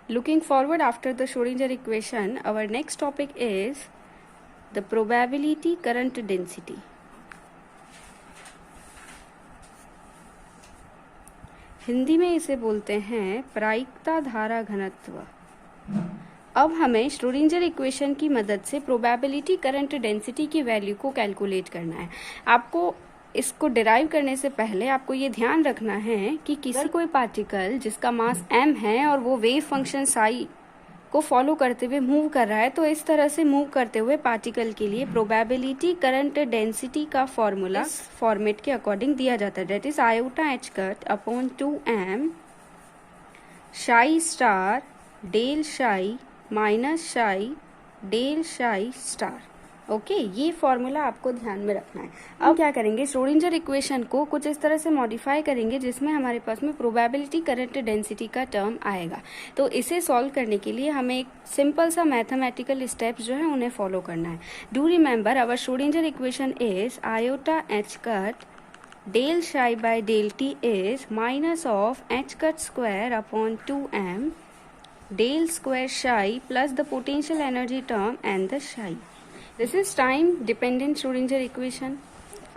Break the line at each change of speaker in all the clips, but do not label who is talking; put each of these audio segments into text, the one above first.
Looking forward after the Schrodinger equation, our next topic is the probability current density. Hindi में इसे बोलते हैं प्रायिकता धारा घनत्व। अब हमें श्रोडिंजर इक्वेशन की मदद से प्रोबेबिलिटी करंट डेंसिटी की वैल्यू को कैलकुलेट करना है। आपको इसको डिराइव करने से पहले आपको ये ध्यान रखना है कि किसी कोई पार्टिकल जिसका मास m है और वो वेव फंक्शन साई को फॉलो करते हुए मूव कर रहा है, तो इस तरह से मूव करते हुए पार्टिकल के लिए प्रोबेबिलिटी करंट डेंसिटी का फॉर्मूला फॉर्मेट के अकॉर्डिंग दिया जाता है, that is iota H cut upon 2m psi star del psi minus psi del psi star. Okay, ये फॉर्मूला आपको ध्यान में रखना है। अब क्या करेंगे, श्रोडिंजर इक्वेशन को कुछ इस तरह से मॉडिफाई करेंगे जिसमें हमारे पास में प्रोबेबिलिटी करंट डेंसिटी का टर्म आएगा। तो इसे सॉल्व करने के लिए हमें एक सिंपल सा मैथमेटिकल स्टेप्स जो है उन्हें फॉलो करना है। Do remember our Schrodinger equation is iota H cut del psi by del T is minus of H cut square upon 2m del square psi plus the potential energy term and the psi. This is time dependent Schrodinger equation.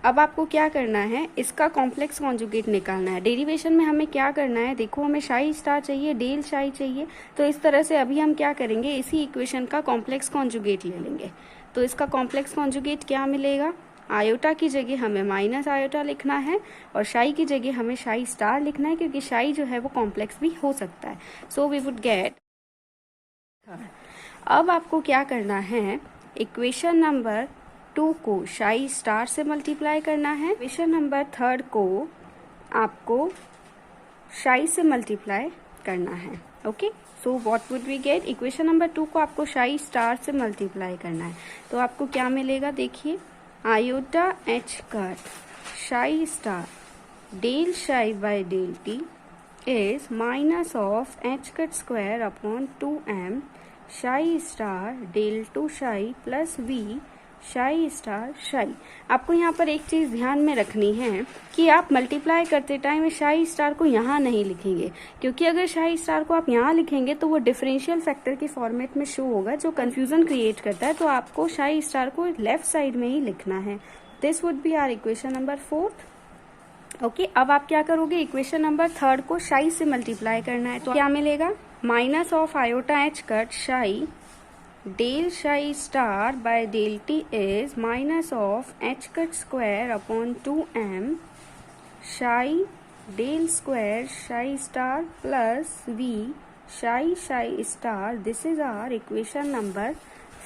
अब आपको क्या करना है, इसका complex conjugate निकालना है। Derivation में हमें क्या करना है, देखो हमें शाई स्टार चाहिए, डेल शाई चाहिए, तो इस तरह से अभी हम क्या करेंगे, इसी इक्वेशन का कॉम्प्लेक्स कॉन्जुगेट ले लेंगे। तो इसका कॉम्प्लेक्स कॉन्जुगेट क्या मिलेगा, आयोटा की जगह हमें माइनस आयोटा लिखना है और शाई की जगह हमें शाई स्टार लिखना है, क्योंकि शाई जो है वो कॉम्प्लेक्स भी हो सकता है। So we would get. अब आपको क्या करना है, इक्वेशन नंबर 2 को शाई स्टार से मल्टीप्लाई करना है, इक्वेशन नंबर 3 को आपको शाई से मल्टीप्लाई करना है। Okay, so what would we get, equation number 2 को आपको शाई स्टार से मल्टीप्लाई करना है, तो आपको क्या मिलेगा, देखिए iota H cut psi star del psi by del T is minus of H cut square upon 2m psi star del two psi plus V psi star psi. आपको यहाँ पर एक चीज ध्यान में रखनी है कि आप मल्टीप्लाई करते टाइम शाई स्टार को यहाँ नहीं लिखेंगे, क्योंकि अगर शाई स्टार को आप यहाँ लिखेंगे तो वो डिफरेंशियल फैक्टर के फॉर्मेट में शो होगा, जो कंफ्यूजन क्रिएट करता है। तो आपको शाई स्टार को लेफ्ट साइड में ही लिखना है। This would be our equation number 4। ओके, अब आप क्या करोगे, इक्वेशन नंबर 3 को शाई से मल्टीप्लाई करना है, तो क्या मिलेगा, minus of iota H cut psi del psi star by del T is minus of H cut square upon 2m psi del square psi star plus V psi psi star. This is our equation number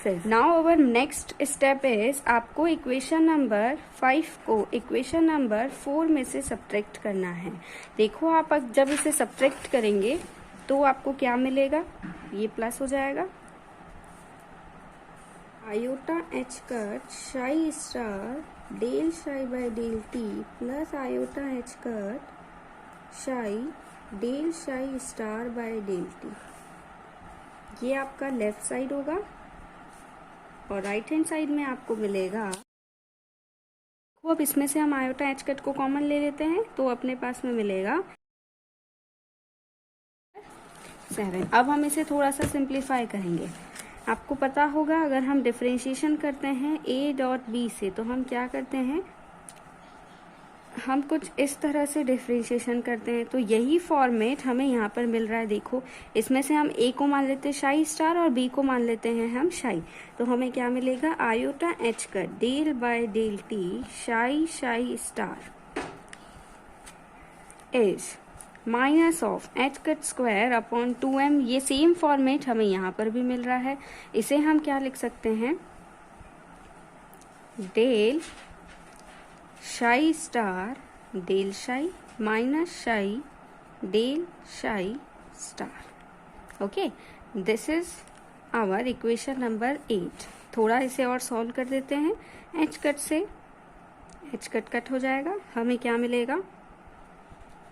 5। Now our next step is, आपको equation number 5 को equation number 4 में से subtract करना है। देखो आप जब इसे सब्ट्रैक्ट करेंगे तो आपको क्या मिलेगा, ये प्लस हो जाएगा, iota H cut psi star del psi by del T plus iota H cut psi del psi star by del T. ये आपका लेफ्ट साइड होगा और राइट हैंड साइड में आपको मिलेगा। अब इसमें से हम आयोटा एच कट को कॉमन ले लेते हैं, तो अपने पास में मिलेगा 7। अब हम इसे थोड़ा सा सिंप्लीफाई करेंगे। आपको पता होगा अगर हम डिफरेंशिएशन करते हैं a डॉट b से, तो हम क्या करते हैं, हम कुछ इस तरह से डिफरेंशिएशन करते हैं। तो यही फॉर्मेट हमें यहाँ पर मिल रहा है। देखो, इसमें से हम a को मान लेते हैं शाई स्टार और b को मान लेते हैं हम शाई, तो हमें क्या मिलेगा, iota H cut del by del T psi psi star is minus of H cut square upon 2m। ये सेम फॉर्मेट हमें यहाँ पर भी मिल रहा है। इसे हम क्या लिख सकते हैं, del psi star del psi minus psi del psi star. Okay, this is our equation number 8। थोड़ा इसे और सॉल्व कर देते हैं। एच कट से एच कट कट हो जाएगा, हमें क्या मिलेगा,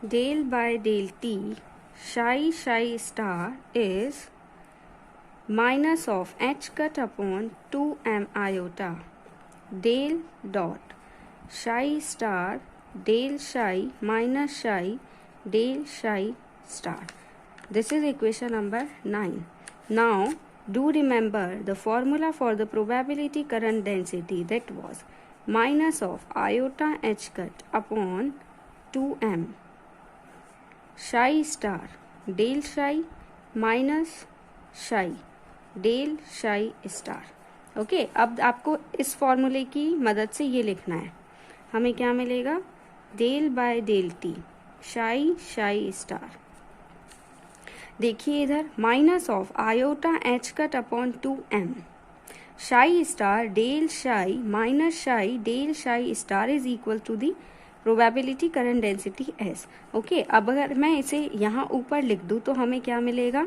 del by del T psi psi star is minus of H cut upon 2m iota del dot psi star del psi minus psi del psi star. This is equation number 9. Now do remember the formula for the probability current density, that was minus of iota h cut upon 2m psi star del psi minus psi del psi star. Okay, अब आपको इस फॉर्मूले की मदद से ये लिखना है. हमें क्या मिलेगा? Del by del T psi psi star. देखिए इधर minus of iota H cut upon 2m psi star del psi minus psi del psi star is equal to the probability current density S. Okay, अब अगर मैं इसे यहाँ ऊपर लिख दूँ तो हमें क्या मिलेगा?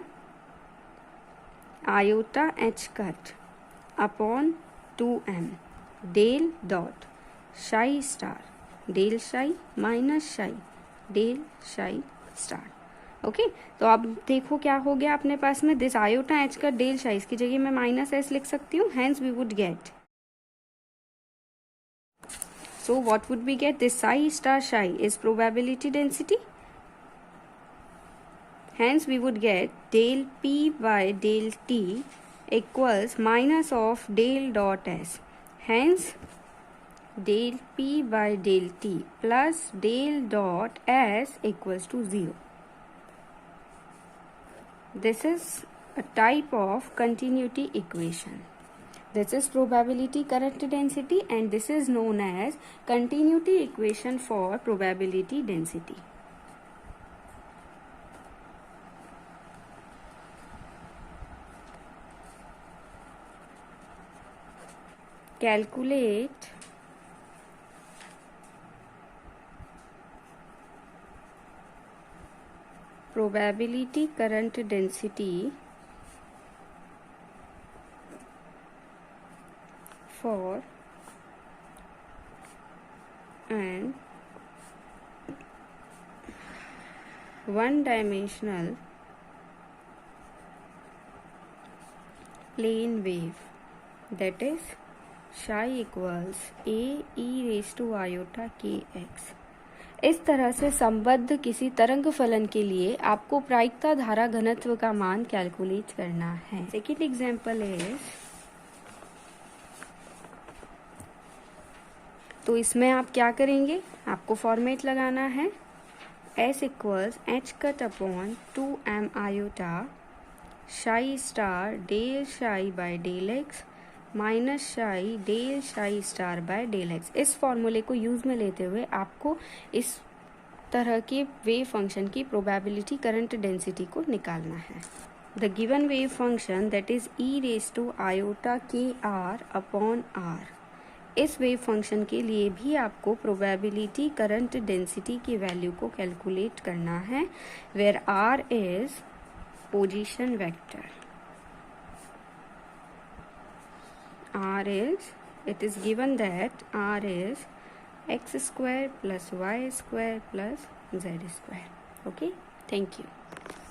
Iota H cut upon 2m del dot psi star del psi minus psi del psi star. Okay, तो अब देखो क्या हो गया अपने पास में. दिस आयोटा एच का डेल psi, इसकी जगह मैं माइनस एस लिख सकती हूँ. Hence we would get, so what would we get? This psi star psi is probability density. Hence we would get del p by del t equals minus of del dot s. Hence del p by del t plus del dot s equals to 0. This is a type of continuity equation. This is probability current density and this is known as continuity equation for probability density. Calculate probability current density for an one-dimensional plane wave, that is psi equals a e raised to iota kx. इस तरह से संबद्ध किसी तरंग फलन के लिए आपको प्रायिकता धारा घनत्व का मान कैलकुलेट करना है. सेकेंड एग्जाम्पल इज, तो इसमें आप क्या करेंगे? आपको फॉर्मेट लगाना है S equals H cut upon 2m iota psi star del psi by del X minus psi del psi star by del X. इस फॉर्मूले को यूज में लेते हुए आपको इस तरह के वेव फंक्शन की प्रोबेबिलिटी करंट डेंसिटी को निकालना है. The given wave function that is e raise to iota के आर अपॉन आर. इस वेव फंक्शन के लिए भी आपको प्रोबेबिलिटी करंट डेंसिटी की वैल्यू को कैलकुलेट करना है, where r is position vector. r is, it is given that r is x square plus y square plus z square. Okay, thank you.